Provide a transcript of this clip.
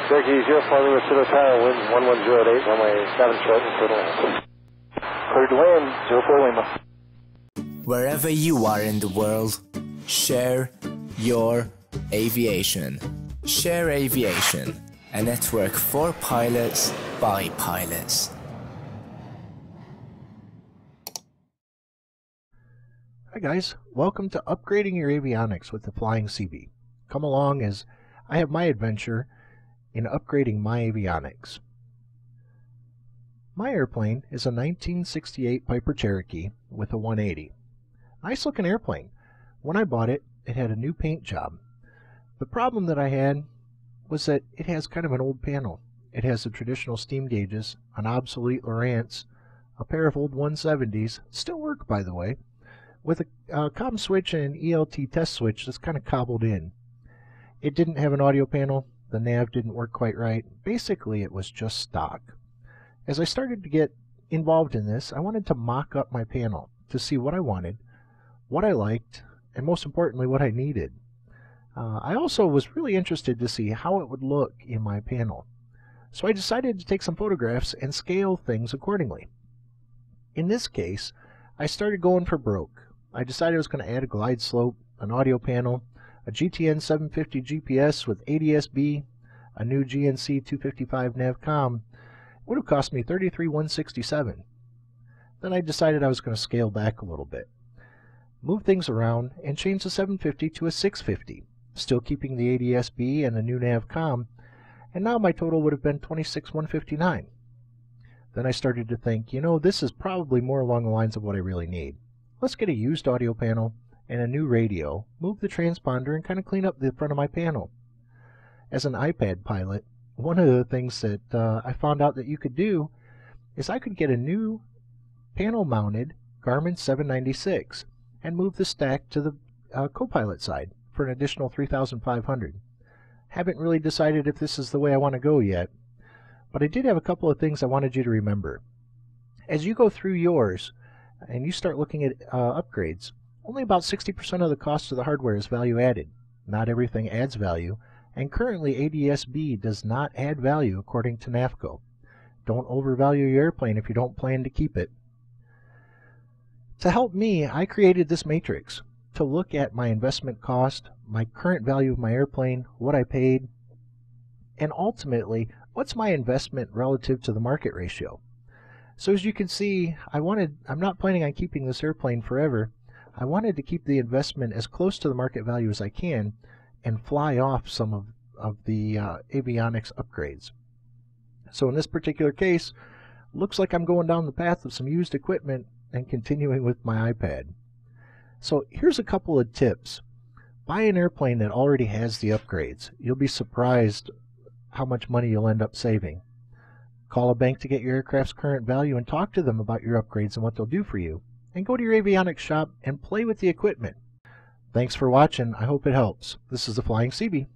Cherokee 040 with Cedar Tower, wind 1108, runway 7 short and clear to land. Clear to land, 04 Lima. Wherever you are in the world, share your aviation. Share Aviation, a network for pilots by pilots. Hi guys, welcome to Upgrading Your Avionics with the Flying CB. Come along as I have my adventure in upgrading my avionics. My airplane is a 1968 Piper Cherokee with a 180. Nice looking airplane. When I bought it, it had a new paint job. The problem that I had was that it has kind of an old panel. It has the traditional steam gauges, an obsolete Lowrance, a pair of old 170s, still work by the way, with a comm switch and an ELT test switch that's kind of cobbled in. It didn't have an audio panel, the nav didn't work quite right. Basically it was just stock. As I started to get involved in this, I wanted to mock up my panel to see what I wanted, what I liked, and most importantly what I needed. I also was really interested to see how it would look in my panel. So I decided to take some photographs and scale things accordingly. In this case, I started going for broke. I decided I was going to add a glide slope, an audio panel, a GTN 750 GPS with ADS-B, a new GNC 255 NavCom. It would have cost me $33,167. Then I decided I was going to scale back a little bit, move things around, and change the 750 to a 650, still keeping the ADS-B and the new NavCom, and now my total would have been $26,159. Then I started to think, you know, this is probably more along the lines of what I really need. Let's get a used audio panel and a new radio, move the transponder, and kind of clean up the front of my panel. As an iPad pilot, one of the things that I found out that you could do is I could get a new panel-mounted Garmin 796 and move the stack to the co-pilot side for an additional $3,500. Haven't really decided if this is the way I want to go yet, but I did have a couple of things I wanted you to remember. As you go through yours and you start looking at upgrades, only about 60% of the cost of the hardware is value added. Not everything adds value, and currently ADS-B does not add value according to NAFCO. Don't overvalue your airplane if you don't plan to keep it. To help me, I created this matrix to look at my investment cost, my current value of my airplane, what I paid, and ultimately, what's my investment relative to the market ratio. So as you can see, I'm not planning on keeping this airplane forever. I wanted to keep the investment as close to the market value as I can and fly off some of the avionics upgrades. So in this particular case, looks like I'm going down the path of some used equipment and continuing with my iPad. So here's a couple of tips. Buy an airplane that already has the upgrades. You'll be surprised how much money you'll end up saving. Call a bank to get your aircraft's current value and talk to them about your upgrades and what they'll do for you. And go to your avionics shop and play with the equipment. Thanks for watching. I hope it helps. This is the Flying CB.